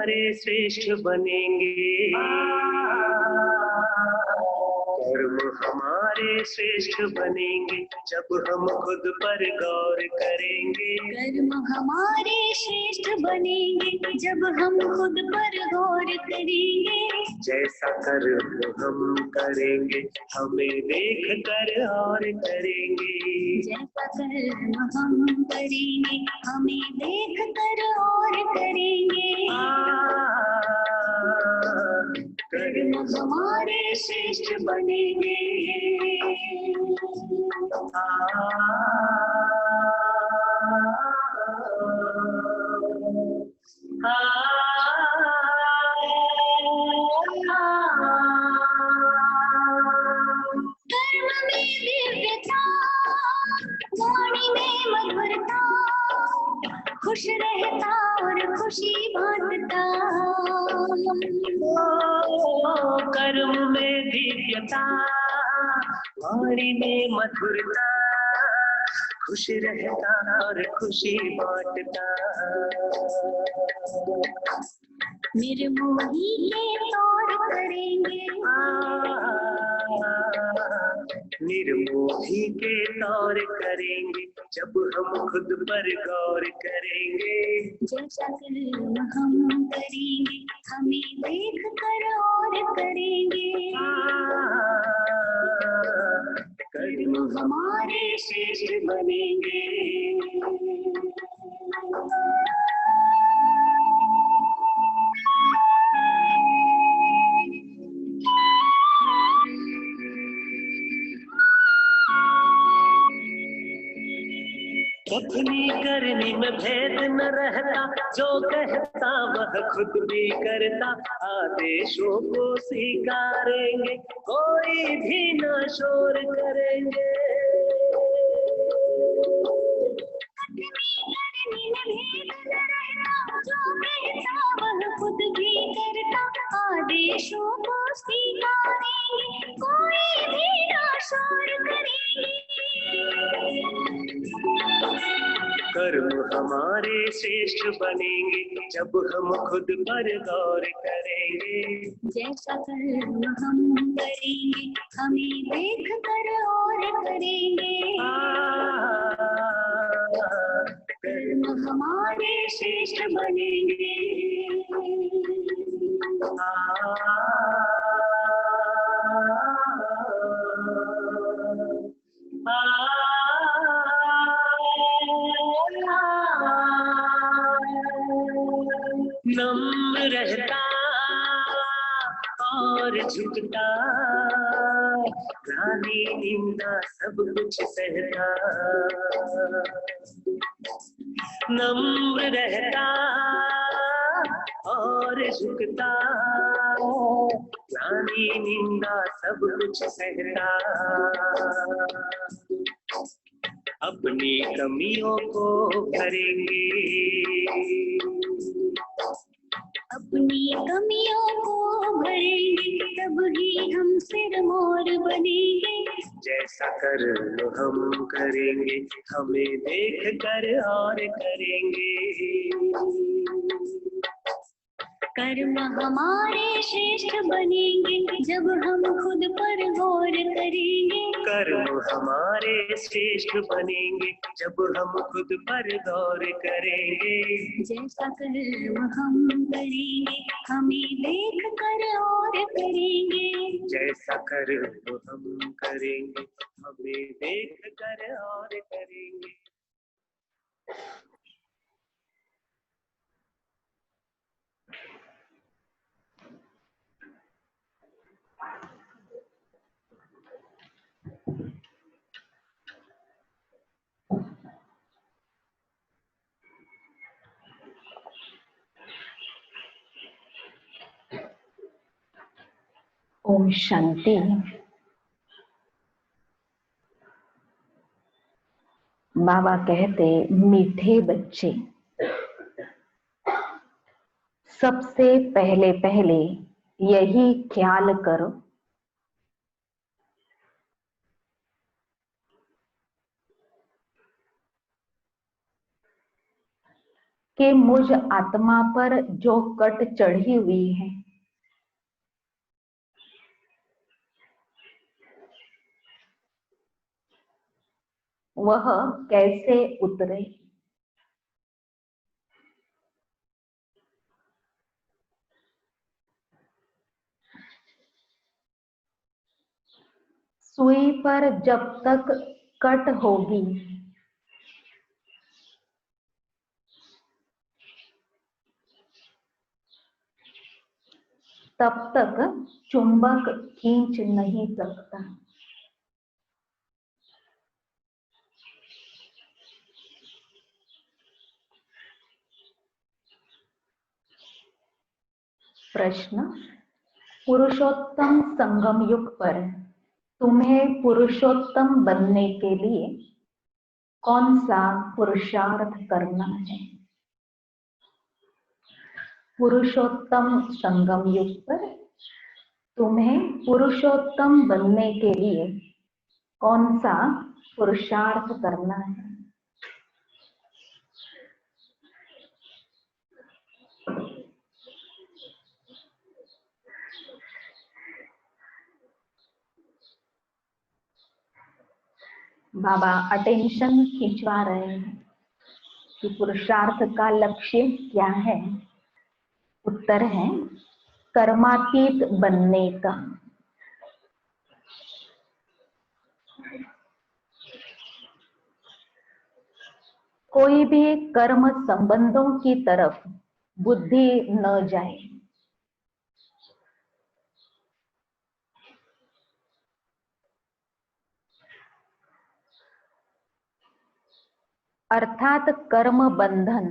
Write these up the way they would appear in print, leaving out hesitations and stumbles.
हमारे श्रेष्ठ बनेंगे, कर्म हमारे श्रेष्ठ बनेंगे जब हम खुद पर गौर करेंगे। कर्म हमारे श्रेष्ठ बनेंगे जब हम खुद पर गौर करेंगे। जैसा कर्म हम करेंगे हमें देख कर और करेंगे। जैसा कर्म हम करेंगे हमें देख कर और करेंगे। कर्म हमारे श्रेष्ठ बनेंगे। कर्म में दिव्यता, वाणी में मधुरता, खुश रहता और खुशी बांटता। कर्म में दिव्यता, वाणी में मधुरता, खुश रहता और खुशी बांटता। निर्मोही के तौर करेंगे, निर्मोही के तौर करेंगे जब हम खुद पर गौर करेंगे। जैसा कर्म हम करेंगे हमें देख कर और करेंगे। कर्म हमारे श्रेष्ठ बनेंगे। कथनी करनी में भेद न रहता, जो कहता वह खुद भी करता। आदेशों को स्वीकारेंगे कोई भी न शोर करेंगे। खुद भी करता, आदेशों को स्वीकारेंगे कोई भी ना शोर करेंगे। कर्म हमारे श्रेष्ठ बनेंगे जब हम खुद पर गौर करेंगे। जैसा कर्म हम करेंगे हमें देख कर और करेंगे। कर्म हमारे श्रेष्ठ बनेंगे। नम्र रहता और झुकता, गाली निंदा सब कुछ सहता। नम्र रहता और झुकता, गाली निंदा सब कुछ सहता। अपनी कमियों को भरेंगे, अपनी कमियों को भरेंगे तब ही हम सिर मोर बनेंगे। जैसा कर्म हम करेंगे हमें देख कर और करेंगे। कर्म हमारे श्रेष्ठ बनेंगे जब हम खुद पर गौर करेंगे। कर्म हमारे श्रेष्ठ बनेंगे जब हम खुद पर गौर करेंगे। जैसा कर्म हम करेंगे हमें देख कर और करेंगे। जैसा कर्म हम करेंगे हमें देख कर और करेंगे। ओम शांति। बाबा कहते मीठे बच्चे, सबसे पहले पहले यही ख्याल करो कि मुझ आत्मा पर जो कट चढ़ी हुई है वह कैसे उतरे। सुई पर जब तक कट होगी तब तक चुंबक खींच नहीं सकता। प्रश्न, पुरुषोत्तम संगम युग पर तुम्हें पुरुषोत्तम बनने के लिए कौन सा पुरुषार्थ करना है। पुरुषोत्तम संगम युग पर तुम्हें पुरुषोत्तम बनने के लिए कौन सा पुरुषार्थ करना है। बाबा अटेंशन खिंचवा रहे हैं कि पुरुषार्थ का लक्ष्य क्या है। उत्तर है कर्मातीत बनने का। कोई भी कर्म संबंधों की तरफ बुद्धि न जाए। अर्थात कर्म बंधन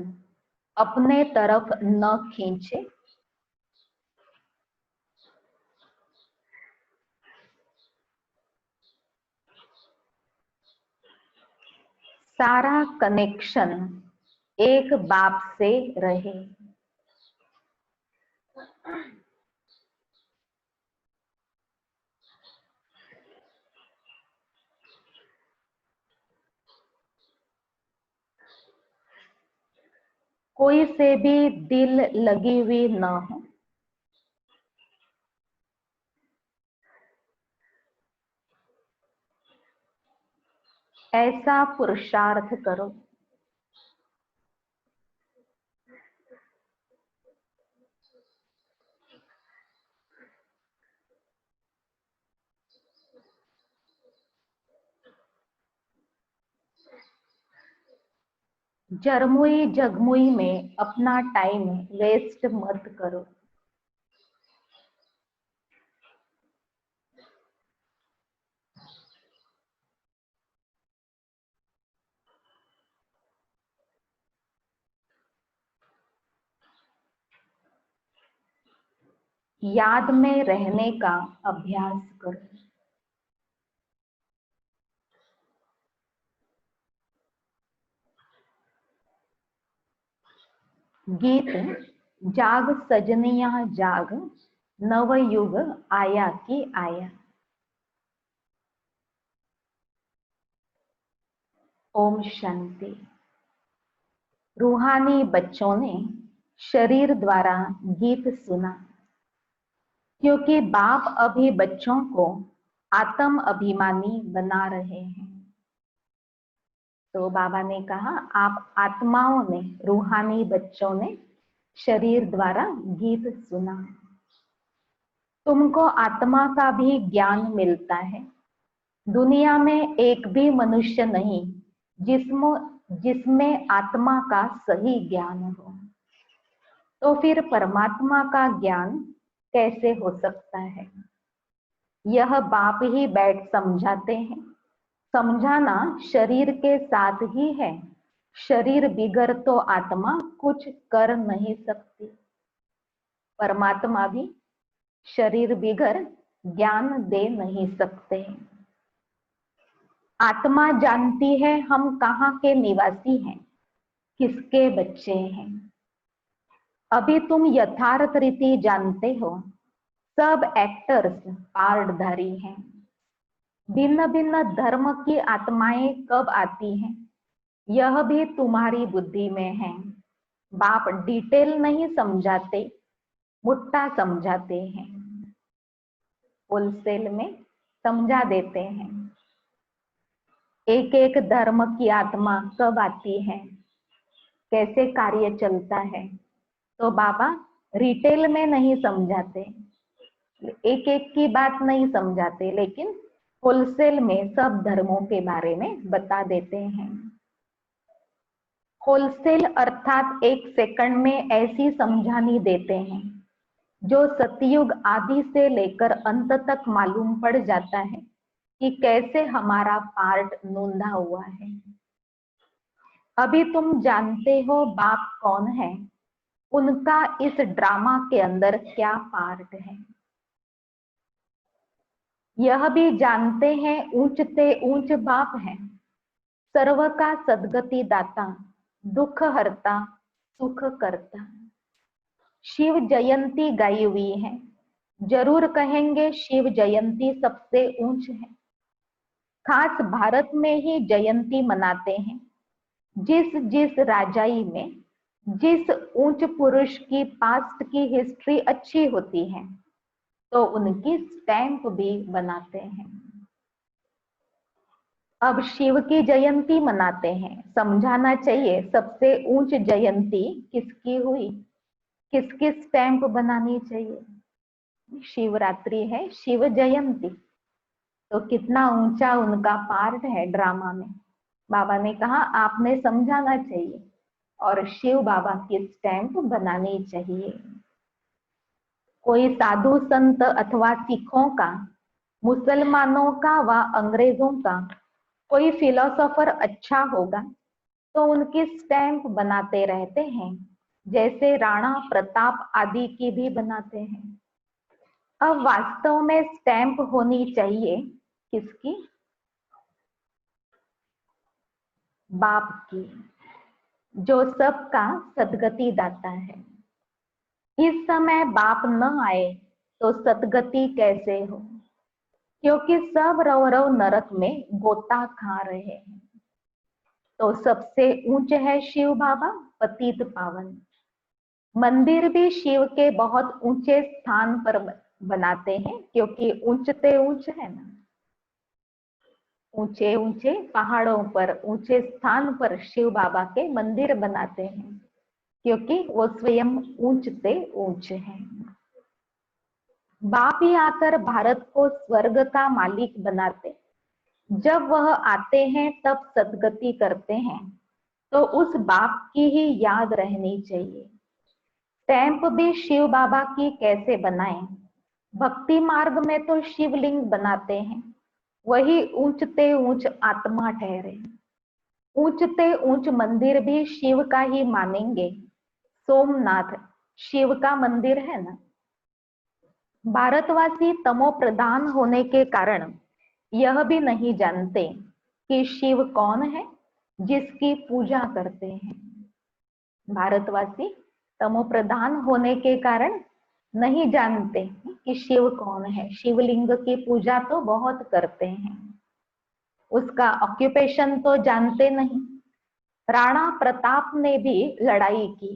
अपने तरफ न खींचे। सारा कनेक्शन एक बाप से रहे। कोई से भी दिल लगी हुई न हो। ऐसा पुरुषार्थ करो। जरमुई जगमुई में अपना टाइम वेस्ट मत करो। याद में रहने का अभ्यास करो। गीत जाग सजनिया जाग, नव युग आया कि आया। ओम शांति। रूहानी बच्चों ने शरीर द्वारा गीत सुना क्योंकि बाप अभी बच्चों को आत्म अभिमानी बना रहे हैं। तो बाबा ने कहा आप आत्माओं ने, रूहानी बच्चों ने शरीर द्वारा गीत सुना। तुमको आत्मा का भी ज्ञान मिलता है। दुनिया में एक भी मनुष्य नहीं जिसमें आत्मा का सही ज्ञान हो। तो फिर परमात्मा का ज्ञान कैसे हो सकता है। यह बाप ही बैठ समझाते हैं। समझाना शरीर के साथ ही है। शरीर बिगर तो आत्मा कुछ कर नहीं सकती। परमात्मा भी शरीर बिगर ज्ञान दे नहीं सकते। आत्मा जानती है हम कहाँ के निवासी हैं, किसके बच्चे हैं। अभी तुम यथार्थ रीति जानते हो सब एक्टर्स पार्टधारी हैं। भिन्न भिन्न धर्म की आत्माएं कब आती हैं, यह भी तुम्हारी बुद्धि में है। बाप डिटेल नहीं समझाते, मुट्ठा समझाते हैं, होलसेल में समझा देते हैं। एक एक धर्म की आत्मा कब आती है, कैसे कार्य चलता है, तो बाबा रिटेल में नहीं समझाते, एक एक की बात नहीं समझाते, लेकिन होलसेल में सब धर्मों के बारे में बता देते हैं। होलसेल अर्थात एक सेकंड में ऐसी समझानी देते हैं जो सतयुग आदि से लेकर अंत तक मालूम पड़ जाता है कि कैसे हमारा पार्ट नोंदा हुआ है। अभी तुम जानते हो बाप कौन है, उनका इस ड्रामा के अंदर क्या पार्ट है। यह भी जानते हैं ऊंचते ऊंच बाप है, सर्व का सदगति दाता, दुख हरता, सुख करता। शिव जयंती गाई हुई है, जरूर कहेंगे शिव जयंती सबसे ऊंच है। खास भारत में ही जयंती मनाते हैं। जिस जिस राजाई में जिस ऊंच पुरुष की पास्ट की हिस्ट्री अच्छी होती है तो उनकी स्टैंप भी बनाते हैं। अब शिव की जयंती मनाते हैं, समझाना चाहिए सबसे ऊंच जयंती किसकी हुई, किसकी स्टैंप बनानी चाहिए। शिवरात्रि है, शिव जयंती, तो कितना ऊंचा उनका पार्ट है ड्रामा में। बाबा ने कहा आपने समझाना चाहिए और शिव बाबा की स्टैंप बनानी चाहिए। कोई साधु संत अथवा सिखों का, मुसलमानों का व अंग्रेजों का कोई फिलोसोफर अच्छा होगा तो उनकी स्टैंप बनाते रहते हैं, जैसे राणा प्रताप आदि की भी बनाते हैं। अब वास्तव में स्टैंप होनी चाहिए किसकी, बाप की, जो सबका सदगति दाता है। इस समय बाप न आए तो सदगति कैसे हो, क्योंकि सब रव रव नरक में गोता खा रहे हैं। तो सबसे ऊंचे है शिव बाबा, पतित पावन। मंदिर भी शिव के बहुत ऊंचे स्थान पर बनाते हैं, क्योंकि ऊंचते ऊंच है ना, ऊंचे ऊंचे पहाड़ों पर ऊंचे स्थान पर शिव बाबा के मंदिर बनाते हैं, क्योंकि वो स्वयं ऊंचते ऊंच हैं। बाप ही आकर भारत को स्वर्ग का मालिक बनाते। जब वह आते हैं तब सदगति करते हैं, तो उस बाप की ही याद रहनी चाहिए। स्टैंप भी शिव बाबा की कैसे बनाएं, भक्ति मार्ग में तो शिवलिंग बनाते हैं, वही ऊंचते ऊंच आत्मा ठहरे। ऊंचते ऊंच मंदिर भी शिव का ही मानेंगे। सोमनाथ शिव का मंदिर है ना। भारतवासी तमो प्रधान होने के कारण यह भी नहीं जानते कि शिव कौन है जिसकी पूजा करते हैं। भारतवासी तमो प्रधान होने के कारण नहीं जानते कि शिव कौन है। शिवलिंग की पूजा तो बहुत करते हैं, उसका ऑक्यूपेशन तो जानते नहीं। राणा प्रताप ने भी लड़ाई की,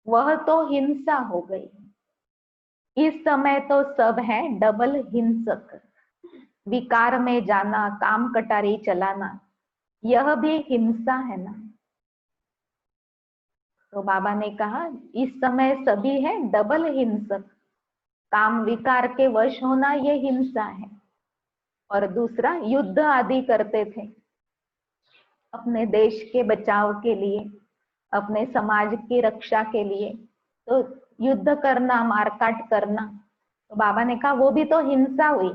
वह तो हिंसा हो गई। इस समय तो सब है डबल हिंसक, विकार में जाना, काम कटारी चलाना, यह भी हिंसा है ना। तो बाबा ने कहा इस समय सभी है डबल हिंसक, काम विकार के वश होना ये हिंसा है। और दूसरा युद्ध आदि करते थे अपने देश के बचाव के लिए, अपने समाज की रक्षा के लिए, तो युद्ध करना, मारकाट करना, तो बाबा ने कहा वो भी तो हिंसा हुई।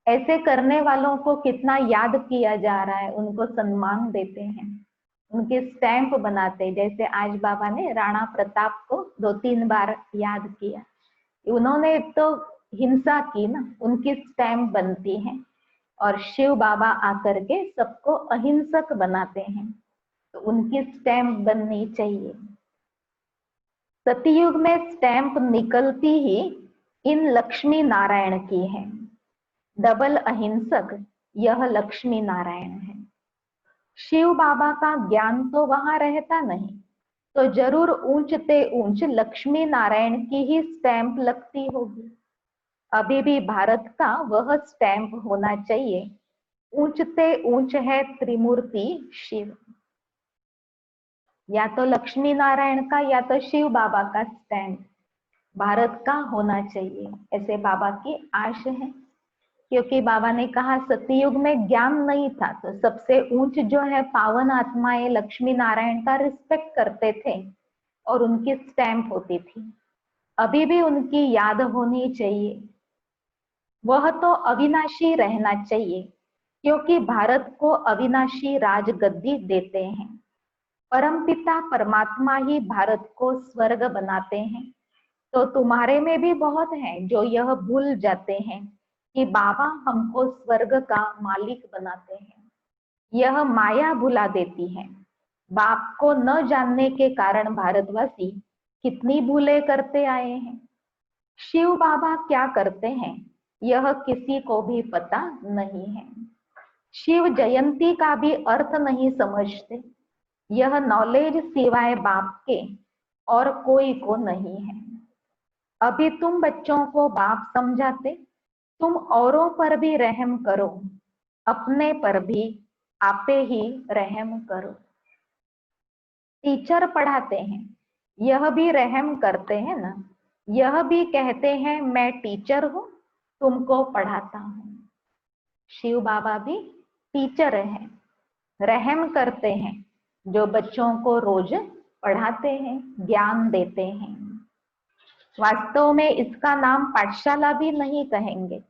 ऐसे करने वालों को कितना याद किया जा रहा है, उनको सम्मान देते हैं, उनके स्टैंप बनाते। जैसे आज बाबा ने राणा प्रताप को 2-3 बार याद किया, उन्होंने तो हिंसा की ना, उनकी स्टैंप बनती है। और शिव बाबा आकर के सबको अहिंसक बनाते हैं, तो उनकी स्टैंप बननी चाहिए। सतयुग में स्टैंप निकलती ही इन लक्ष्मी नारायण की है। डबल अहिंसक यह लक्ष्मी नारायण है। शिव बाबा का ज्ञान तो वहां रहता नहीं, तो जरूर ऊंचते ऊंच लक्ष्मी नारायण की ही स्टैंप लगती होगी। अभी भी भारत का वह स्टैंप होना चाहिए, ऊंचते ऊंच है त्रिमूर्ति शिव। या तो लक्ष्मी नारायण का या तो शिव बाबा का स्टैंप भारत का होना चाहिए, ऐसे बाबा की आश है। क्योंकि बाबा ने कहा सतयुग में ज्ञान नहीं था, तो सबसे ऊंच जो है पावन आत्माएं लक्ष्मी नारायण का रिस्पेक्ट करते थे और उनकी स्टैंप होती थी। अभी भी उनकी याद होनी चाहिए। वह तो अविनाशी रहना चाहिए, क्योंकि भारत को अविनाशी राजगद्दी देते हैं। परमपिता परमात्मा ही भारत को स्वर्ग बनाते हैं। तो तुम्हारे में भी बहुत हैं जो यह भूल जाते हैं कि बाबा हमको स्वर्ग का मालिक बनाते हैं। यह माया भुला देती है। बाप को न जानने के कारण भारतवासी कितनी भूलें करते आए हैं। शिव बाबा क्या करते हैं यह किसी को भी पता नहीं है। शिव जयंती का भी अर्थ नहीं समझते। यह नॉलेज सिवाय बाप के और कोई को नहीं है। अभी तुम बच्चों को बाप समझाते, तुम औरों पर भी रहम करो, अपने पर भी आपे ही रहम करो। टीचर पढ़ाते हैं, यह भी रहम करते हैं ना। यह भी कहते हैं मैं टीचर हूं, तुमको पढ़ाता हूं। शिव बाबा भी टीचर हैं, रहम करते हैं, जो बच्चों को रोज पढ़ाते हैं, ज्ञान देते हैं। वास्तव में इसका नाम पाठशाला भी नहीं कहेंगे,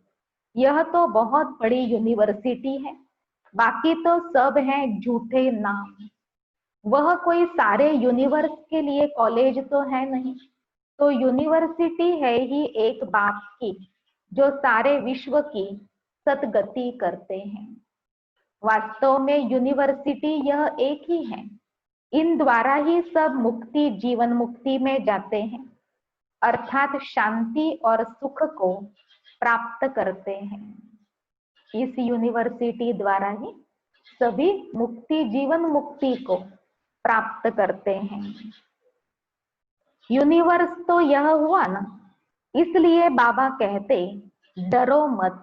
यह तो बहुत बड़ी यूनिवर्सिटी है। बाकी तो सब हैं झूठे नाम। वह कोई सारे यूनिवर्स के लिए कॉलेज तो है नहीं, तो यूनिवर्सिटी है ही एक बाप की, जो सारे विश्व की सतगति करते हैं। वास्तव में यूनिवर्सिटी यह एक ही है। इन द्वारा ही सब मुक्ति जीवन मुक्ति में जाते हैं, अर्थात शांति और सुख को प्राप्त करते हैं। इस यूनिवर्सिटी द्वारा ही सभी मुक्ति जीवन मुक्ति को प्राप्त करते हैं। यूनिवर्स तो यह हुआ ना, इसलिए बाबा कहते डरो मत,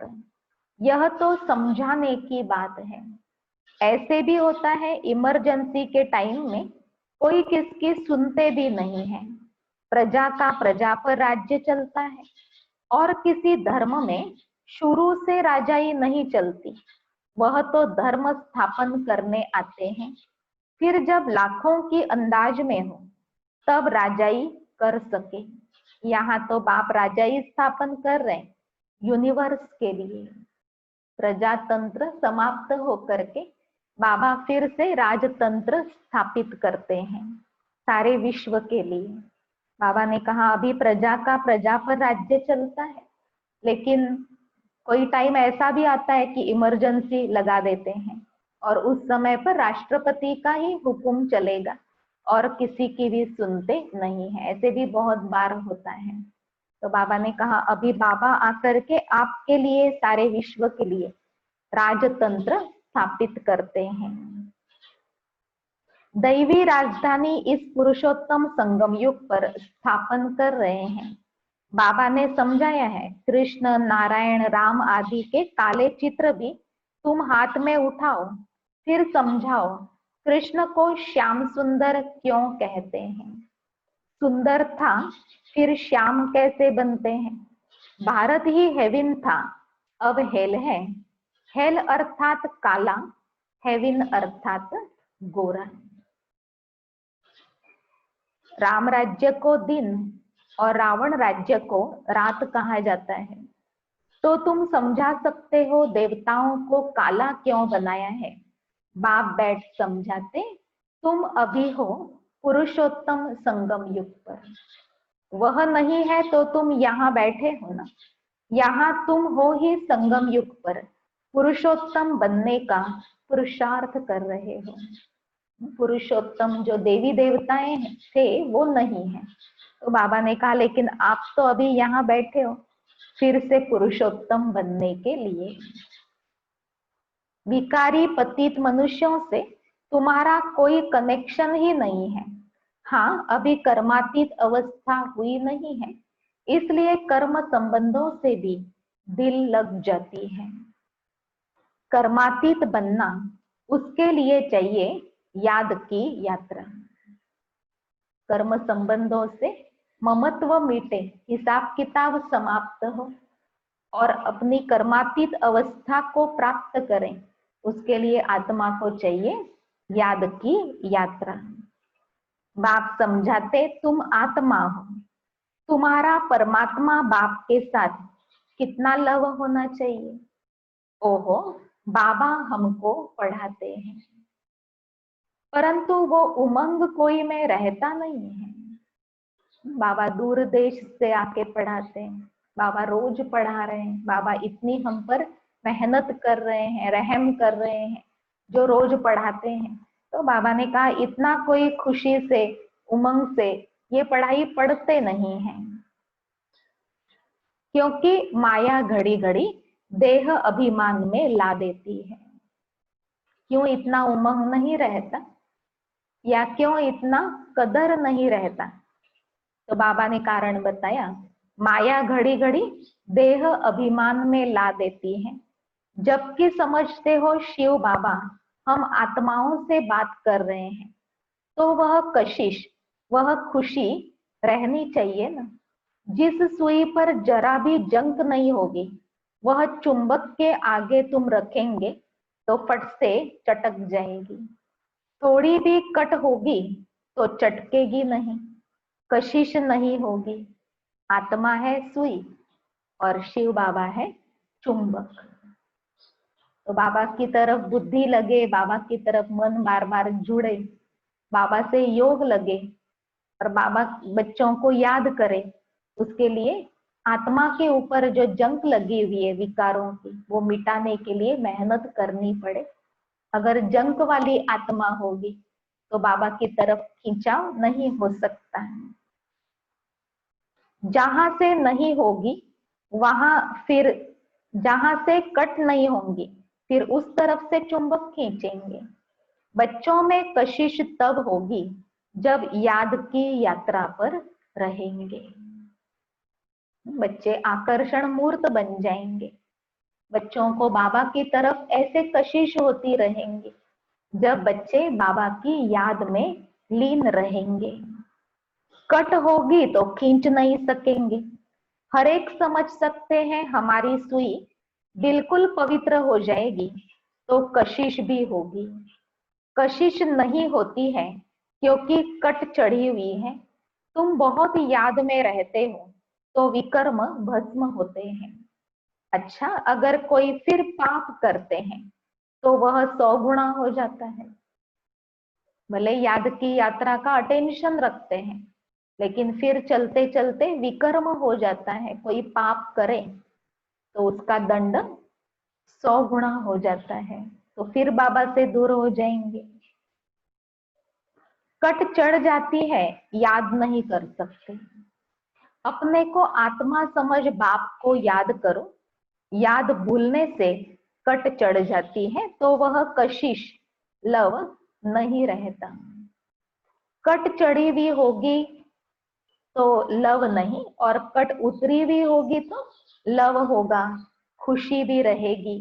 यह तो समझाने की बात है। ऐसे भी होता है इमरजेंसी के टाइम में कोई किसकी सुनते भी नहीं है। प्रजा का प्रजा पर राज्य चलता है, और किसी धर्म में शुरू से राजाई नहीं चलती। वह तो धर्म स्थापन करने आते हैं, फिर जब लाखों की अंदाज में हो तब राजाई कर सके। यहाँ तो बाप राजाई स्थापन कर रहे यूनिवर्स के लिए। प्रजातंत्र समाप्त होकर के बाबा फिर से राजतंत्र स्थापित करते हैं सारे विश्व के लिए। बाबा ने कहा अभी प्रजा का प्रजा पर राज्य चलता है, लेकिन कोई टाइम ऐसा भी आता है कि इमरजेंसी लगा देते हैं और उस समय पर राष्ट्रपति का ही हुक्म चलेगा और किसी की भी सुनते नहीं है। ऐसे भी बहुत बार होता है। तो बाबा ने कहा अभी बाबा आकर के आपके लिए सारे विश्व के लिए राजतंत्र स्थापित करते हैं। दैवी राजधानी इस पुरुषोत्तम संगम युग पर स्थापन कर रहे हैं। बाबा ने समझाया है, कृष्ण नारायण राम आदि के काले चित्र भी तुम हाथ में उठाओ, फिर समझाओ कृष्ण को श्याम सुंदर क्यों कहते हैं। सुंदर था फिर श्याम कैसे बनते हैं। भारत ही हेविन था, अब हेल है। हेल अर्थात काला, हेविन अर्थात गोरा। राम राज्य को दिन और रावण राज्य को रात कहा जाता है। तो तुम समझा सकते हो देवताओं को काला क्यों बनाया है। बाप बैठ समझाते, तुम अभी हो पुरुषोत्तम संगम युग पर। वह नहीं है तो तुम यहाँ बैठे हो ना, यहाँ तुम हो ही संगम युग पर पुरुषोत्तम बनने का पुरुषार्थ कर रहे हो। पुरुषोत्तम जो देवी देवताएं थे वो नहीं है। तो बाबा ने कहा लेकिन आप तो अभी यहाँ बैठे हो फिर से पुरुषोत्तम बनने के लिए। विकारी पतित मनुष्यों से तुम्हारा कोई कनेक्शन ही नहीं है। हाँ, अभी कर्मातीत अवस्था हुई नहीं है, इसलिए कर्म संबंधों से भी दिल लग जाती है। कर्मातीत बनना, उसके लिए चाहिए याद की यात्रा। कर्म संबंधों से ममत्व मिटे, हिसाब किताब समाप्त हो और अपनी कर्मातीत अवस्था को प्राप्त करें, उसके लिए आत्मा को चाहिए याद की यात्रा। बाप समझाते तुम आत्मा हो, तुम्हारा परमात्मा बाप के साथ कितना लव होना चाहिए। ओहो, बाबा हमको पढ़ाते हैं, परंतु वो उमंग कोई में रहता नहीं है। बाबा दूर देश से आके पढ़ाते हैं, बाबा रोज पढ़ा रहे हैं, बाबा इतनी हम पर मेहनत कर रहे हैं, रहम कर रहे हैं, जो रोज पढ़ाते हैं। तो बाबा ने कहा इतना कोई खुशी से, उमंग से ये पढ़ाई पढ़ते नहीं हैं, क्योंकि माया घड़ी घड़ी देह अभिमान में ला देती है। क्यों इतना उमंग नहीं रहता, या क्यों इतना कदर नहीं रहता? तो बाबा ने कारण बताया, माया घड़ी घड़ी देह अभिमान में ला देती है, जबकि समझते हो शिव बाबा हम आत्माओं से बात कर रहे हैं, तो वह कशिश, वह खुशी रहनी चाहिए ना। जिस सुई पर जरा भी जंक नहीं होगी, वह चुंबक के आगे तुम रखेंगे तो फट से चटक जाएगी। थोड़ी भी कट होगी तो चटकेगी नहीं, कशिश नहीं होगी। आत्मा है सुई और शिव बाबा है चुंबक। तो बाबा की तरफ बुद्धि लगे, बाबा की तरफ मन बार बार जुड़े, बाबा से योग लगे और बाबा बच्चों को याद करे। उसके लिए आत्मा के ऊपर जो जंक लगी हुई है विकारों की, वो मिटाने के लिए मेहनत करनी पड़े। अगर जंक वाली आत्मा होगी तो बाबा की तरफ खिंचाव नहीं हो सकता है। जहां से नहीं होगी वहां फिर, जहां से कट नहीं होंगी फिर उस तरफ से चुंबक खींचेंगे। बच्चों में कशिश तब होगी जब याद की यात्रा पर रहेंगे। बच्चे आकर्षण मूर्त बन जाएंगे। बच्चों को बाबा की तरफ ऐसे कशिश होती रहेंगी जब बच्चे बाबा की याद में लीन रहेंगे। कट होगी तो खींच नहीं सकेंगे। हर एक समझ सकते हैं हमारी सुई बिल्कुल पवित्र हो जाएगी तो कशिश भी होगी। कशिश नहीं होती है क्योंकि कट चढ़ी हुई है। तुम बहुत याद में रहते हो तो विकर्म भस्म होते हैं। अच्छा, अगर कोई फिर पाप करते हैं तो वह 100 गुना हो जाता है। भले याद की यात्रा का अटेंशन रखते हैं, लेकिन फिर चलते चलते विकर्म हो जाता है। कोई पाप करे तो उसका दंड 100 गुना हो जाता है, तो फिर बाबा से दूर हो जाएंगे। कट चढ़ जाती है, याद नहीं कर सकते। अपने को आत्मा समझ बाप को याद करो। याद भूलने से कट चढ़ जाती है तो वह कशिश, लव नहीं रहता। कट चढ़ी हुई होगी तो लव नहीं, और कट उतरी हुई होगी तो लव होगा। खुशी भी रहेगी,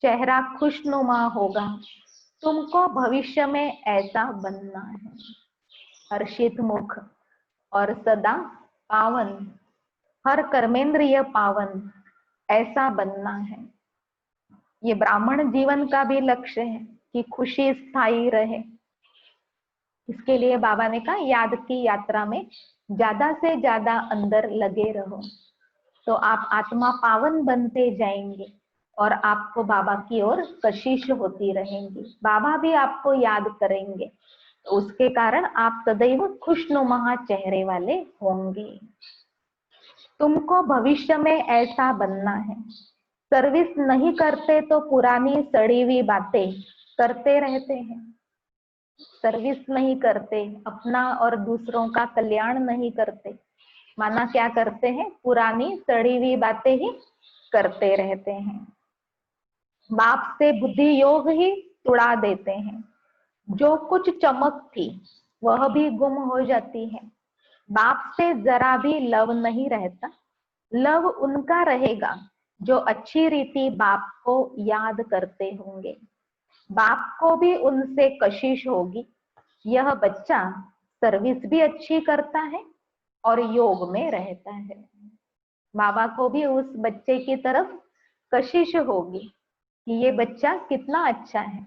चेहरा खुशनुमा होगा। तुमको भविष्य में ऐसा बनना है, हर्षित मुख और सदा पावन, हर कर्मेंद्रिय पावन, ऐसा बनना है। ये ब्राह्मण जीवन का भी लक्ष्य है कि खुशी स्थायी रहे। इसके लिए बाबा ने कहा याद की यात्रा में ज्यादा से ज्यादा अंदर लगे रहो, तो आप आत्मा पावन बनते जाएंगे और आपको बाबा की ओर कशिश होती रहेंगी। बाबा भी आपको याद करेंगे, तो उसके कारण आप सदैव खुशनुमा चेहरे वाले होंगे। तुमको भविष्य में ऐसा बनना है। सर्विस नहीं करते तो पुरानी सड़ी हुई बातें करते रहते हैं। सर्विस नहीं करते, अपना और दूसरों का कल्याण नहीं करते, माना क्या करते हैं, पुरानी सड़ी हुई बातें ही करते रहते हैं। बाप से बुद्धि योग ही तुड़ा देते हैं। जो कुछ चमक थी वह भी गुम हो जाती है। बाप से जरा भी लव नहीं रहता। लव उनका रहेगा जो अच्छी रीति बाप को याद करते होंगे। बाप को भी उनसे कशिश होगी। यह बच्चा सर्विस भी अच्छी करता है और योग में रहता है। बाबा को भी उस बच्चे की तरफ कशिश होगी कि ये बच्चा कितना अच्छा है,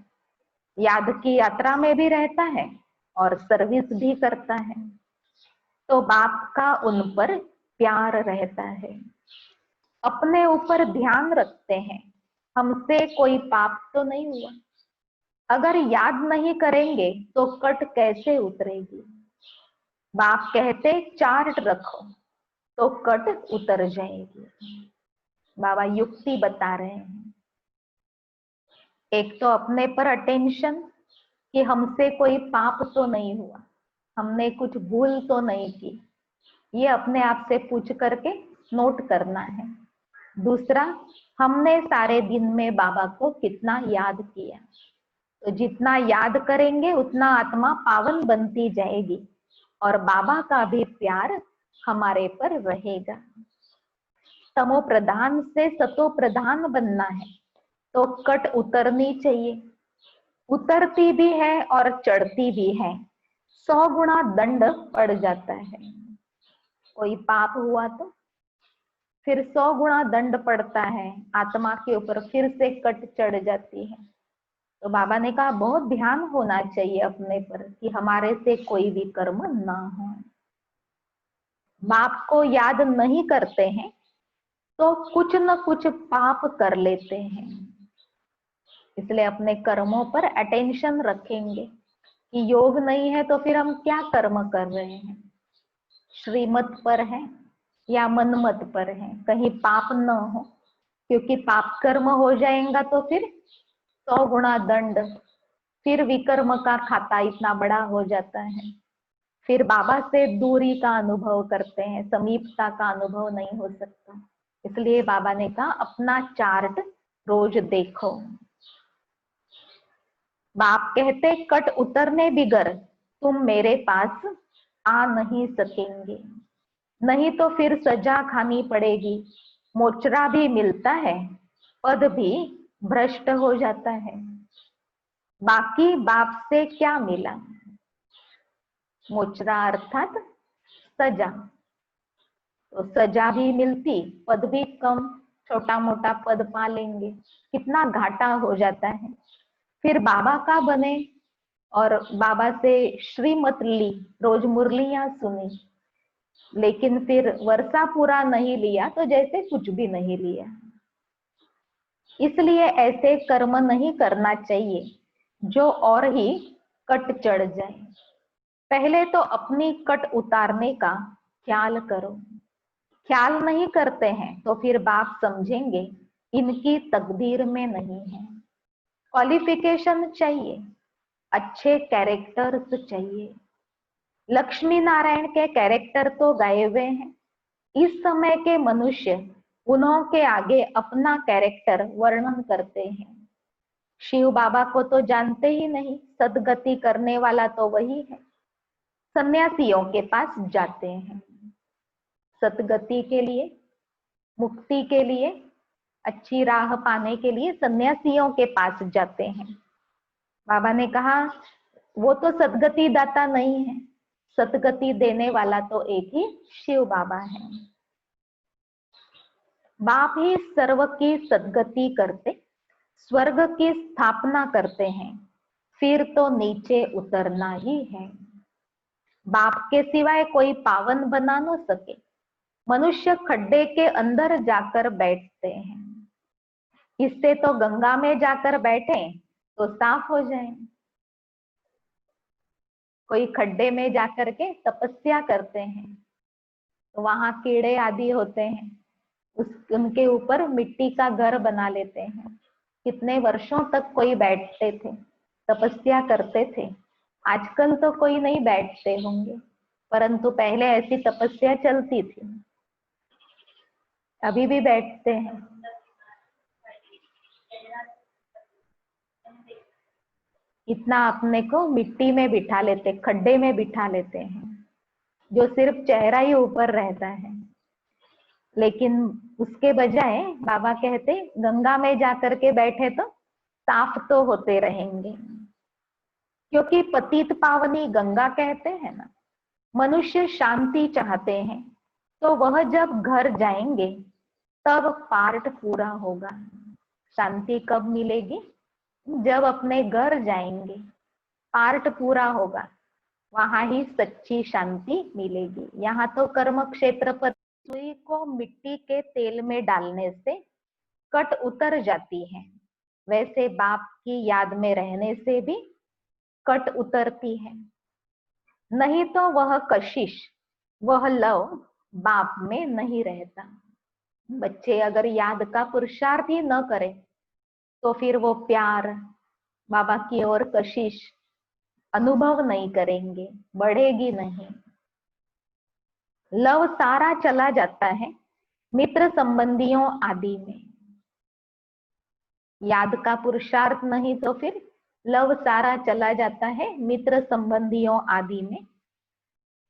याद की यात्रा में भी रहता है और सर्विस भी करता है। तो बाप का उन पर प्यार रहता है। अपने ऊपर ध्यान रखते हैं, हमसे कोई पाप तो नहीं हुआ। अगर याद नहीं करेंगे तो कट कैसे उतरेगी। बाप कहते चार्ट रखो तो कट उतर जाएगी। बाबा युक्ति बता रहे हैं। एक तो अपने पर अटेंशन कि हमसे कोई पाप तो नहीं हुआ, हमने कुछ भूल तो नहीं की, ये अपने आप से पूछ करके नोट करना है। दूसरा, हमने सारे दिन में बाबा को कितना याद किया। तो जितना याद करेंगे उतना आत्मा पावन बनती जाएगी और बाबा का भी प्यार हमारे पर रहेगा। तमो प्रधान से सतो प्रधान बनना है तो कट उतरनी चाहिए। उतरती भी है और चढ़ती भी है। 100 गुना दंड पड़ जाता है। कोई पाप हुआ तो फिर 100 गुना दंड पड़ता है आत्मा के ऊपर, फिर से कट चढ़ जाती है। तो बाबा ने कहा बहुत ध्यान होना चाहिए अपने पर कि हमारे से कोई भी कर्म ना हो। बाप को याद नहीं करते हैं तो कुछ न कुछ पाप कर लेते हैं। इसलिए अपने कर्मों पर अटेंशन रखेंगे कि योग नहीं है तो फिर हम क्या कर्म कर रहे हैं, श्रीमत पर है या मनमत पर है, कहीं पाप न हो। क्योंकि पाप कर्म हो जाएगा तो फिर 100 गुना दंड, फिर विकर्म का खाता इतना बड़ा हो जाता है। फिर बाबा से दूरी का अनुभव करते हैं, समीपता का अनुभव नहीं हो सकता। इसलिए बाबा ने कहा अपना चार्ट रोज देखो। बाप कहते कट उतरने बिगर तुम मेरे पास आ नहीं सकेंगे, नहीं तो फिर सजा खानी पड़ेगी। मोचरा भी मिलता है, पद भी भ्रष्ट हो जाता है। बाकी बाप से क्या मिला। मोचरा अर्थात सजा। तो सजा भी मिलती, पद भी कम, छोटा मोटा पद पा लेंगे, कितना घाटा हो जाता है। फिर बाबा का बने और बाबा से श्रीमत ली, रोज मुरलियां सुनी, लेकिन फिर वर्षा पूरा नहीं लिया तो जैसे कुछ भी नहीं लिया। इसलिए ऐसे कर्म नहीं करना चाहिए जो और ही कट चढ़ जाए। पहले तो अपनी कट उतारने का ख्याल करो। ख्याल नहीं करते हैं तो फिर बाप समझेंगे इनकी तकदीर में नहीं है। क्वालिफिकेशन चाहिए, अच्छे कैरेक्टर्स चाहिए। लक्ष्मी नारायण के कैरेक्टर तो गए हुए हैं। इस समय के मनुष्य उन्हों के आगे अपना कैरेक्टर वर्णन करते हैं। शिव बाबा को तो जानते ही नहीं, सदगति करने वाला तो वही है। सन्यासियों के पास जाते हैं सदगति के लिए, मुक्ति के लिए, अच्छी राह पाने के लिए सन्यासियों के पास जाते हैं। बाबा ने कहा वो तो सदगति दाता नहीं है, सदगति देने वाला तो एक ही शिव बाबा है। बाप ही सर्व की सदगति करते, स्वर्ग की स्थापना करते हैं, फिर तो नीचे उतरना ही है। बाप के सिवाय कोई पावन बना न सके। मनुष्य खड्डे के अंदर जाकर बैठते हैं, इससे तो गंगा में जाकर बैठे तो साफ हो जाए। कोई खड्डे में जाकर के तपस्या करते हैं तो वहां कीड़े आदि होते हैं, उनके ऊपर मिट्टी का घर बना लेते हैं। कितने वर्षों तक कोई बैठते थे, तपस्या करते थे। आजकल तो कोई नहीं बैठते होंगे, परंतु पहले ऐसी तपस्या चलती थी। अभी भी बैठते हैं। इतना अपने को मिट्टी में बिठा लेते, खड्डे में बिठा लेते हैं, जो सिर्फ चेहरा ही ऊपर रहता है। लेकिन उसके बजाय बाबा कहते गंगा में जाकर के बैठे तो साफ तो होते रहेंगे, क्योंकि पतित पावनी गंगा कहते हैं ना। मनुष्य शांति चाहते हैं तो वह जब घर जाएंगे तब पार्ट पूरा होगा। शांति कब मिलेगी? जब अपने घर जाएंगे, पार्ट पूरा होगा, वहां ही सच्ची शांति मिलेगी। यहाँ तो कर्म क्षेत्र पर सुई को मिट्टी के तेल में डालने से कट उतर जाती है, वैसे बाप की याद में रहने से भी कट उतरती है। नहीं तो वह कशिश, वह लव बाप में नहीं रहता। बच्चे अगर याद का पुरुषार्थ ही न करें तो फिर वो प्यार, बाबा की ओर कशिश अनुभव नहीं करेंगे, बढ़ेगी नहीं। लव सारा चला जाता है मित्र संबंधियों आदि में। याद का पुरुषार्थ नहीं तो फिर लव सारा चला जाता है मित्र संबंधियों आदि में।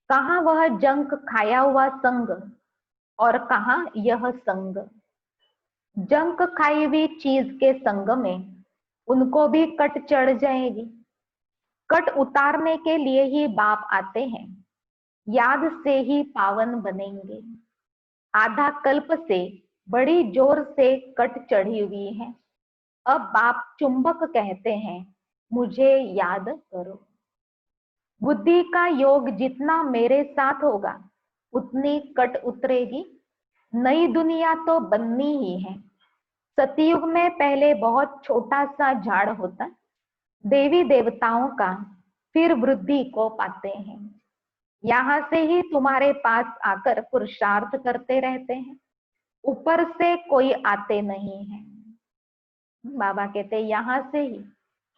कहाँ वह जंक खाया हुआ संग और कहाँ यह संग। जंक खाई हुई चीज के संग में उनको भी कट चढ़ जाएगी। कट उतारने के लिए ही बाप आते हैं, याद से ही पावन बनेंगे। आधा कल्प से बड़ी जोर से कट चढ़ी हुई है। अब बाप चुंबक कहते हैं, मुझे याद करो। बुद्धि का योग जितना मेरे साथ होगा उतनी कट उतरेगी। नई दुनिया तो बननी ही है। सतयुग में पहले बहुत छोटा सा झाड़ होता, देवी देवताओं का, फिर वृद्धि को पाते हैं। यहाँ से ही तुम्हारे पास आकर पुरुषार्थ करते रहते हैं, ऊपर से कोई आते नहीं है। बाबा कहते यहाँ से ही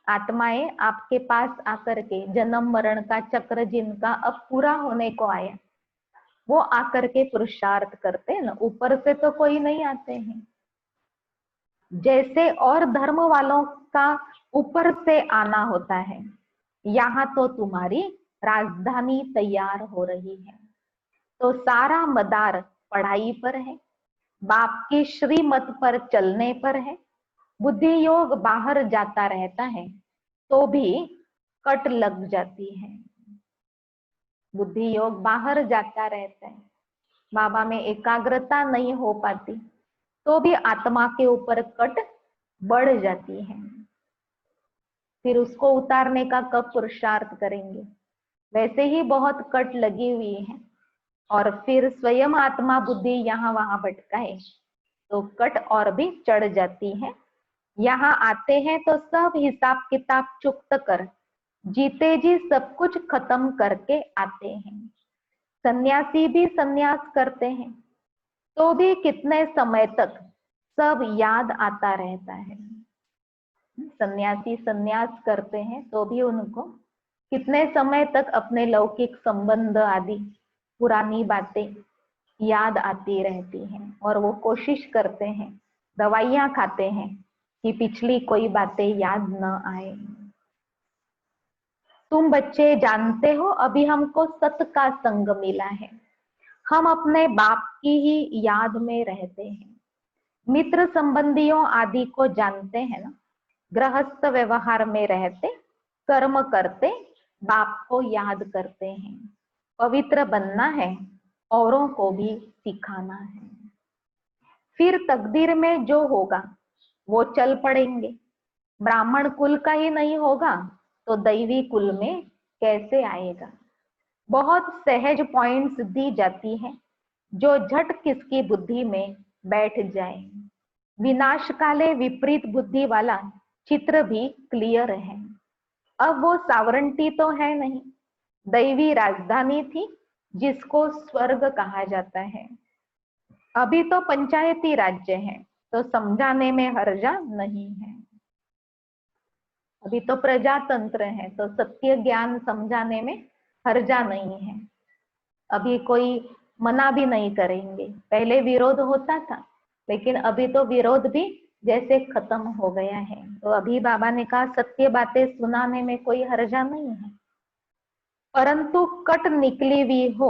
आत्माएं आपके पास आकर के जन्म मरण का चक्र जिनका अब पूरा होने को आया, वो आकर के पुरुषार्थ करते हैं ना, ऊपर से तो कोई नहीं आते हैं। जैसे और धर्म वालों का ऊपर से आना होता है, यहाँ तो तुम्हारी राजधानी तैयार हो रही है। तो सारा मदार पढ़ाई पर है, बाप की श्रीमत पर चलने पर है। बुद्धि योग बाहर जाता रहता है तो भी कट लग जाती है। बुद्धि योग बाहर जाता रहता है, बाबा में एकाग्रता नहीं हो पाती तो भी आत्मा के ऊपर कट बढ़ जाती है। फिर उसको उतारने का कब पुरुषार्थ करेंगे? वैसे ही बहुत कट लगी हुई है और फिर स्वयं आत्मा बुद्धि यहाँ वहां भटकाए तो कट और भी चढ़ जाती है। यहाँ आते हैं तो सब हिसाब किताब चुक्त कर जीते जी सब कुछ खत्म करके आते हैं। सन्यासी भी सन्यास करते हैं तो भी कितने समय तक सब याद आता रहता है। सन्यासी सन्यास करते हैं तो भी उनको कितने समय तक अपने लौकिक संबंध आदि पुरानी बातें याद आती रहती हैं और वो कोशिश करते हैं, दवाइयां खाते हैं कि पिछली कोई बातें याद न आए। तुम बच्चे जानते हो अभी हमको सत का संग मिला है, हम अपने बाप की ही याद में रहते हैं। मित्र संबंधियों आदि को जानते हैं ना, गृहस्थ व्यवहार में रहते, कर्म करते, बाप को याद करते हैं। पवित्र बनना है, औरों को भी सिखाना है। फिर तकदीर में जो होगा वो चल पड़ेंगे। ब्राह्मण कुल का ही नहीं होगा तो दैवी कुल में कैसे आएगा? बहुत सहज पॉइंट्स दी जाती है जो झट किसकी बुद्धि में बैठ जाए। विनाश काले विपरीत बुद्धि वाला चित्र भी क्लियर है। अब वो सावरंटी तो है नहीं, दैवी राजधानी थी जिसको स्वर्ग कहा जाता है। अभी तो पंचायती राज्य है तो समझाने में हर्जा नहीं है। अभी तो प्रजातंत्र है तो सत्य ज्ञान समझाने में हर्जा नहीं है। अभी कोई मना भी नहीं करेंगे। पहले विरोध होता था लेकिन अभी तो विरोध भी जैसे खत्म हो गया है। तो अभी बाबा ने कहा सत्य बातें सुनाने में कोई हर्जा नहीं है, परंतु कट निकली हुई हो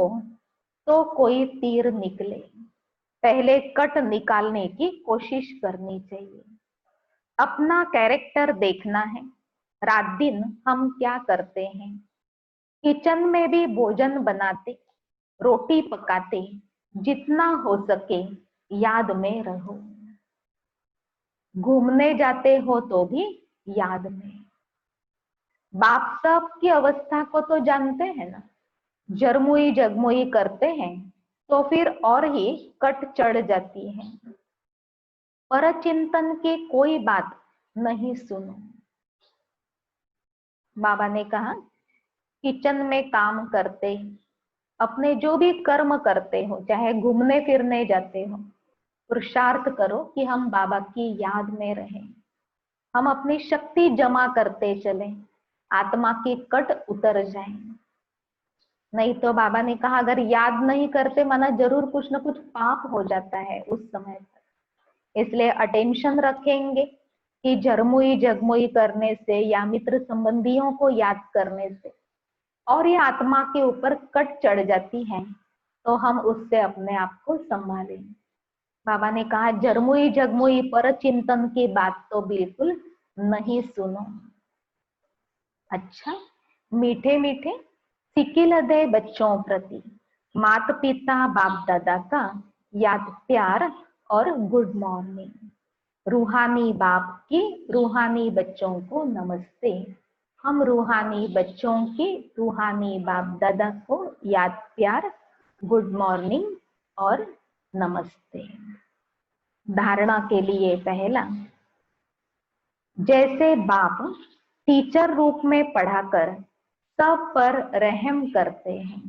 तो कोई तीर निकले, पहले कट निकालने की कोशिश करनी चाहिए। अपना कैरेक्टर देखना है। रात दिन हम क्या करते हैं, किचन में भी भोजन बनाते, रोटी पकाते, जितना हो सके याद में रहो। घूमने जाते हो तो भी याद में। बाप साहब की अवस्था को तो जानते हैं ना, जरमुई जगमुई करते हैं तो फिर और ही कट चढ़ जाती है। पर चिंतन की कोई बात नहीं सुनो। बाबा ने कहा किचन में काम करते, अपने जो भी कर्म करते हो, चाहे घूमने फिरने जाते हो, पुरुषार्थ करो कि हम बाबा की याद में रहें। हम अपनी शक्ति जमा करते चलें, आत्मा की कट उतर जाए। नहीं तो बाबा ने कहा अगर याद नहीं करते माना जरूर कुछ ना कुछ पाप हो जाता है उस समय पर। इसलिए अटेंशन रखेंगे कि झरमुई जगमुई करने से या मित्र संबंधियों को याद करने से और ये आत्मा के ऊपर कट चढ़ जाती है तो हम उससे अपने आप को संभालें। बाबा ने कहा जरमुई जगमुई पर चिंतन की बात तो बिल्कुल नहीं सुनो। अच्छा, मीठे मीठे सिकिल दे बच्चों प्रति माता पिता बाप दादा का याद प्यार और गुड मॉर्निंग। रूहानी बाप की रूहानी बच्चों को नमस्ते। हम रूहानी बच्चों की रूहानी बाप दादा को याद प्यार, गुड मॉर्निंग और नमस्ते। धारणा के लिए पहला, जैसे बाप टीचर रूप में पढ़ाकर सब पर रहम करते हैं,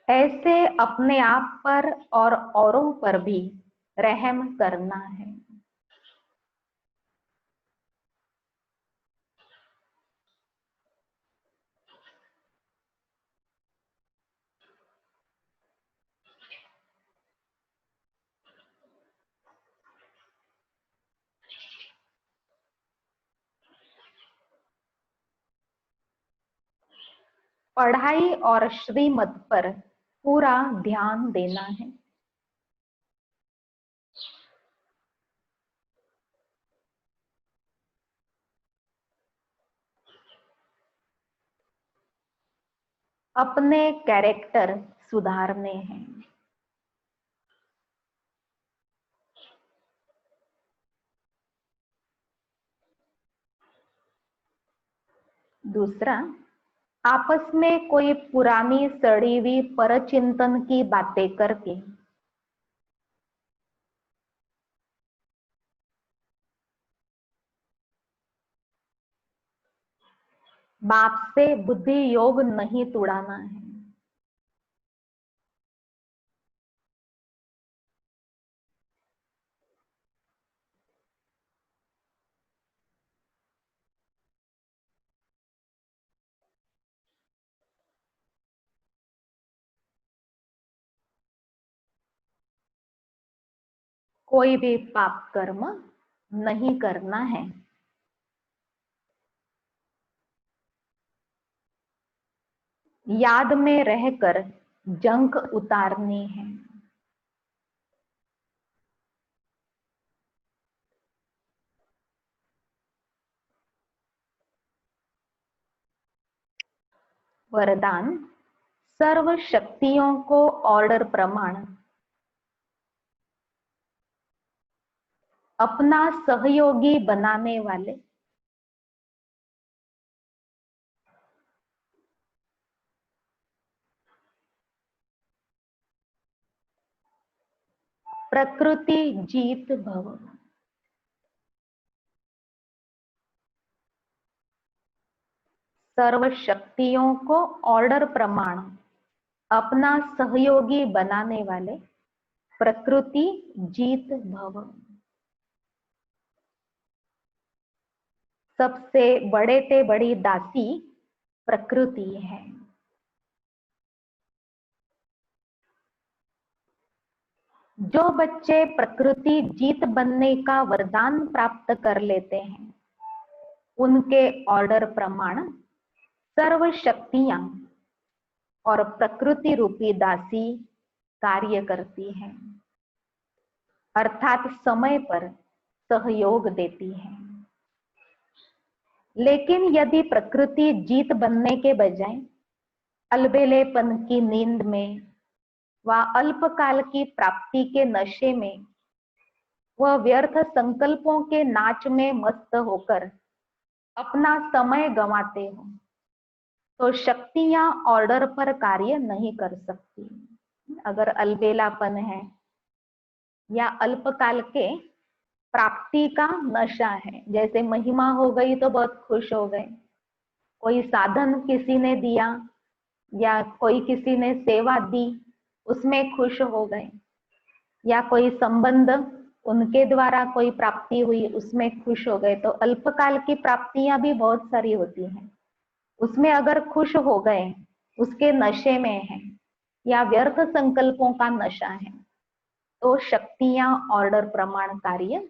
ऐसे अपने आप पर और औरों पर भी रहम करना है। पढ़ाई और श्रीमत पर पूरा ध्यान देना है। अपने कैरेक्टर सुधारने हैं। दूसरा, आपस में कोई पुरानी सड़ी हुई परचिंतन की बातें करके बाप से बुद्धि योग नहीं तुड़ाना है। कोई भी पाप कर्म नहीं करना है। याद में रहकर जंक उतारनी है। वरदान, सर्व शक्तियों को ऑर्डर प्रमाण अपना सहयोगी बनाने वाले प्रकृति जीत भव। सर्व शक्तियों को ऑर्डर प्रमाण अपना सहयोगी बनाने वाले प्रकृति जीत भव। सबसे बड़े ते बड़ी दासी प्रकृति है। जो बच्चे प्रकृति जीत बनने का वरदान प्राप्त कर लेते हैं, उनके ऑर्डर प्रमाण सर्व शक्तियां और प्रकृति रूपी दासी कार्य करती है, अर्थात समय पर सहयोग देती है। लेकिन यदि प्रकृति जीत बनने के बजाय अलबेलेपन की नींद में व अल्पकाल की प्राप्ति के नशे में वह व्यर्थ संकल्पों के नाच में मस्त होकर अपना समय गंवाते हो, तो शक्तियां ऑर्डर पर कार्य नहीं कर सकती। अगर अलबेलापन है या अल्पकाल के प्राप्ति का नशा है, जैसे महिमा हो गई तो बहुत खुश हो गए, कोई साधन किसी ने दिया या कोई किसी ने सेवा दी उसमें खुश हो गए, या कोई संबंध उनके द्वारा कोई प्राप्ति हुई उसमें खुश हो गए, तो अल्पकाल की प्राप्तियां भी बहुत सारी होती हैं, उसमें अगर खुश हो गए, उसके नशे में है या व्यर्थ संकल्पों का नशा है, तो शक्तियां ऑर्डर प्रमाण कार्य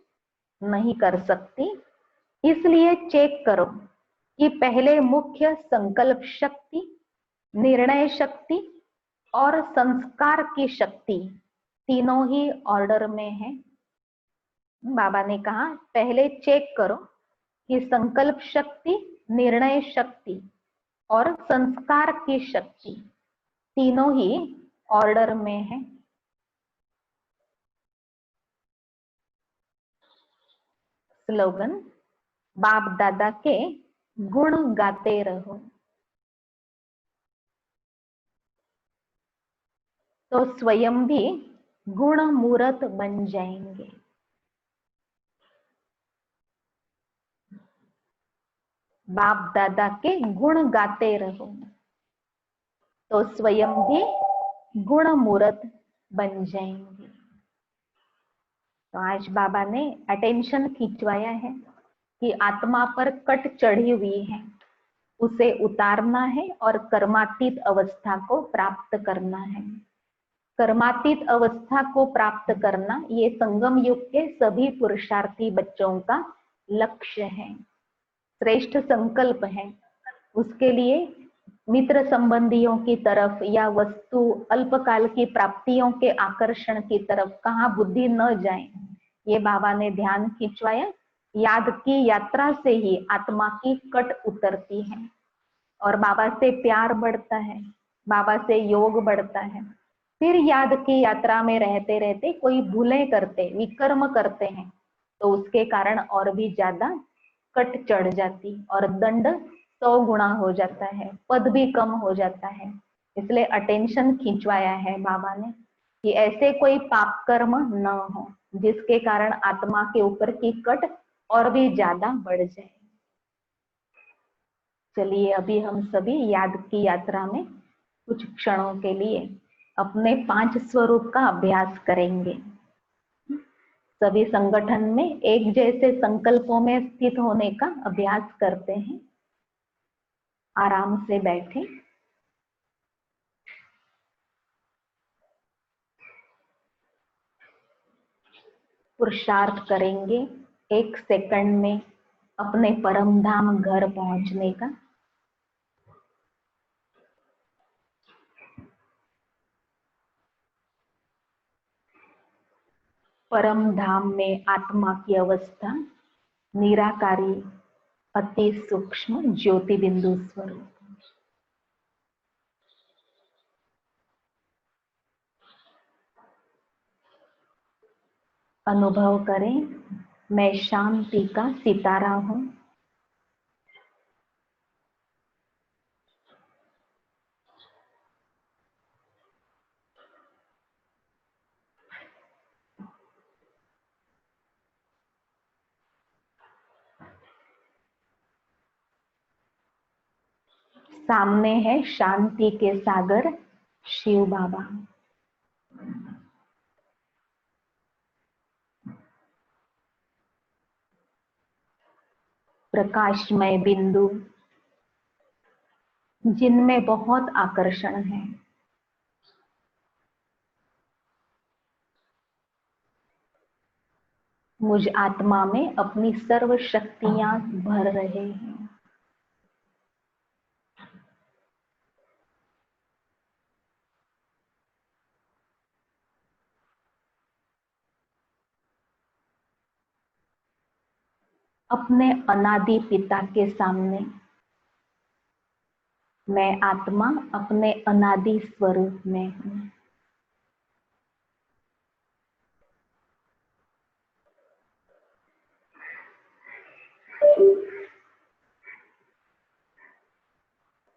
नहीं कर सकती। इसलिए चेक करो कि पहले मुख्य संकल्प शक्ति, निर्णय शक्ति और संस्कार की शक्ति तीनों ही ऑर्डर में है। बाबा ने कहा पहले चेक करो कि संकल्प शक्ति, निर्णय शक्ति और संस्कार की शक्ति तीनों ही ऑर्डर में है। स्लोगन, बाप दादा के गुण गाते रहो तो स्वयं भी गुण मूर्त बन जाएंगे। बाप दादा के गुण गाते रहो तो स्वयं भी गुण मूर्त बन जाएंगे। तो आज बाबा ने अटेंशन खिंचवाया है कि आत्मा पर कट चढ़ी हुई है, उसे उतारना है और कर्मातीत अवस्था को प्राप्त करना है। कर्मातीत अवस्था को प्राप्त करना ये संगम युग के सभी पुरुषार्थी बच्चों का लक्ष्य है, श्रेष्ठ संकल्प है। उसके लिए मित्र संबंधियों की तरफ या वस्तु अल्पकाल की प्राप्तियों के आकर्षण की तरफ कहाँ बुद्धि न जाए, ये बाबा ने ध्यान खिंचवाया। याद की यात्रा से ही आत्मा की कट उतरती है और बाबा से प्यार बढ़ता है, बाबा से योग बढ़ता है। फिर याद की यात्रा में रहते रहते कोई भूलें करते, विकर्म करते हैं, तो उसके कारण और भी ज्यादा कट चढ़ जाती और दंड 100 गुना हो जाता है, पद भी कम हो जाता है। इसलिए अटेंशन खिंचवाया है बाबा ने कि ऐसे कोई पाप कर्म न हो जिसके कारण आत्मा के ऊपर की कट और भी ज्यादा बढ़ जाए। चलिए अभी हम सभी याद की यात्रा में कुछ क्षणों के लिए अपने 5 स्वरूप का अभ्यास करेंगे। सभी संगठन में एक जैसे संकल्पों में स्थित होने का अभ्यास करते हैं। आराम से बैठे, पुरुषार्थ करेंगे 1 सेकंड में अपने परम धाम घर पहुंचने का। परम धाम में आत्मा की अवस्था निराकारी, अति सूक्ष्म ज्योति बिंदु स्वरूप। अनुभव करें मैं शांति का सितारा हूं। सामने है शांति के सागर शिव बाबा। प्रकाशमय बिंदु जिनमें बहुत आकर्षण है। मुझ आत्मा में अपनी सर्व शक्तियां भर रहे हैं। अपने अनादि पिता के सामने मैं आत्मा अपने अनादि स्वरूप में हूं।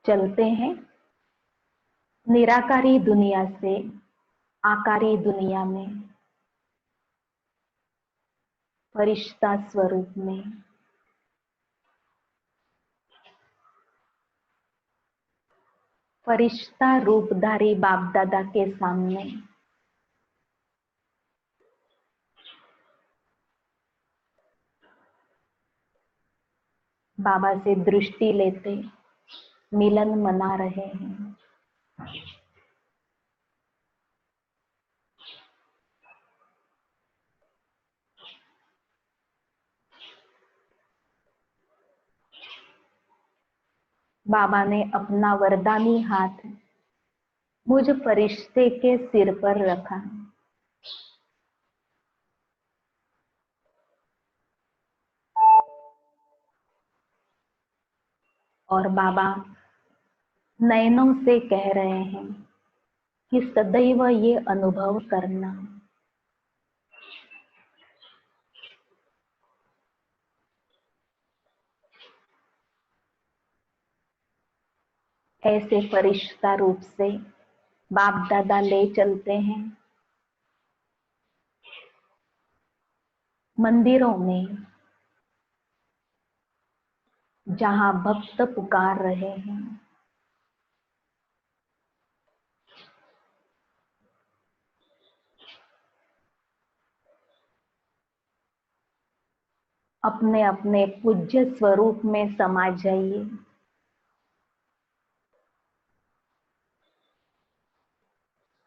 चलते हैं निराकारी दुनिया से आकारी दुनिया में, फरिश्ता स्वरूप में। फरिश्ता रूपधारी बाप दादा के सामने बाबा से दृष्टि लेते मिलन मना रहे हैं। बाबा ने अपना वरदानी हाथ मुझ फरिश्ते के सिर पर रखा। और बाबा नयनों से कह रहे हैं कि सदैव ये अनुभव करना। ऐसे फरिश्ता रूप से बाप दादा ले चलते हैं मंदिरों में, जहां भक्त पुकार रहे हैं। अपने अपने पूज्य स्वरूप में समा जाइए।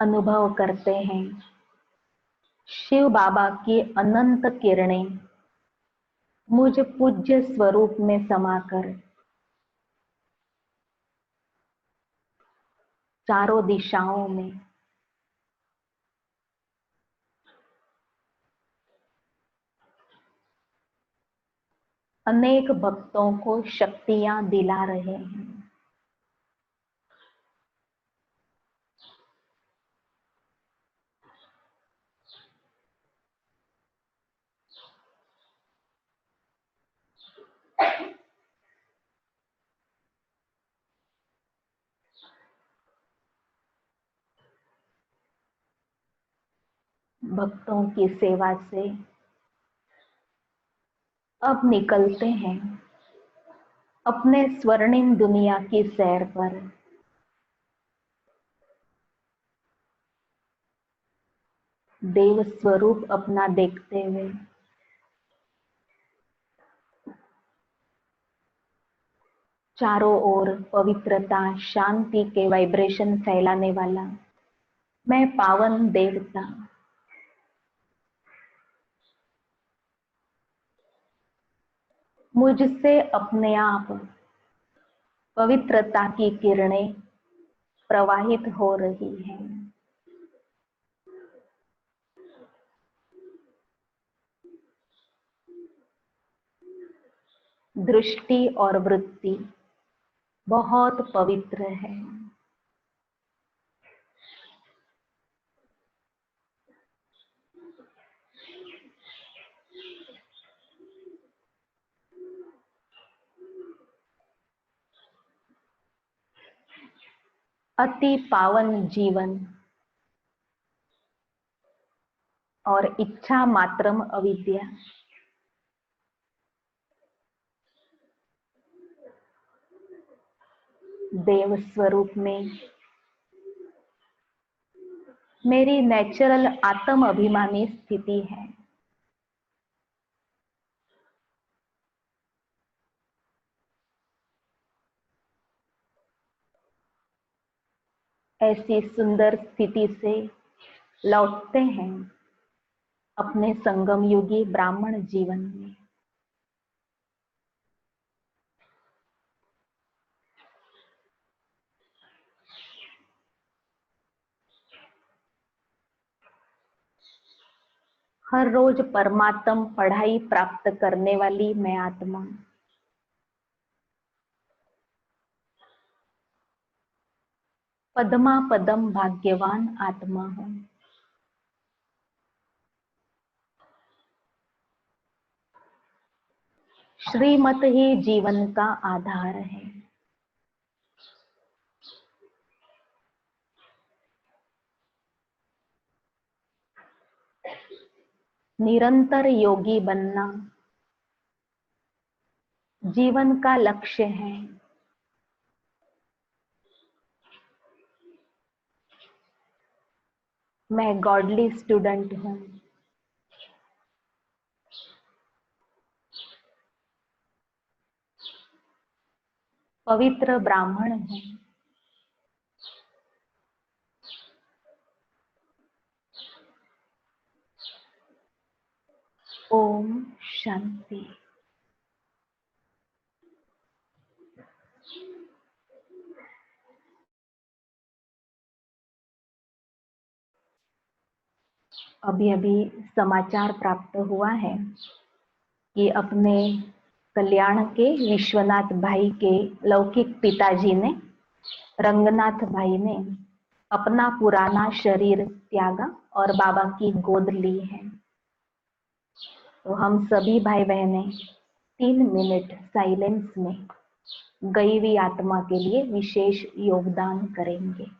अनुभव करते हैं शिव बाबा की अनंत किरणें मुझ पूज्य स्वरूप में समाकर चारों दिशाओं में अनेक भक्तों को शक्तियां दिला रहे हैं। भक्तों की सेवा से अब निकलते हैं अपने स्वर्णिम दुनिया की सैर पर। देव स्वरूप अपना देखते हुए चारों ओर पवित्रता शांति के वाइब्रेशन फैलाने वाला मैं पावन देवता मुझसे अपने आप पवित्रता की किरणें प्रवाहित हो रही हैं। दृष्टि और वृत्ति बहुत पवित्र है। अति पावन जीवन और इच्छा मात्रम अविद्या देव स्वरूप में मेरी नेचुरल आत्म अभिमानी स्थिति है। ऐसी सुंदर स्थिति से लौटते हैं अपने संगम युगी ब्राह्मण जीवन में। हर रोज परमात्म पढ़ाई प्राप्त करने वाली मैं आत्मा पद्मा पदम भाग्यवान आत्मा हूं। श्रीमत ही जीवन का आधार है। निरंतर योगी बनना जीवन का लक्ष्य है। मैं गॉडली स्टूडेंट हूं। पवित्र ब्राह्मण हूं। ओम शांति। अभी अभी समाचार प्राप्त हुआ है कि अपने कल्याण के विश्वनाथ भाई के लौकिक पिताजी ने, रंगनाथ भाई ने अपना पुराना शरीर त्यागा और बाबा की गोद ली है। तो हम सभी भाई बहनें 3 मिनट साइलेंस में गई हुई आत्मा के लिए विशेष योगदान करेंगे।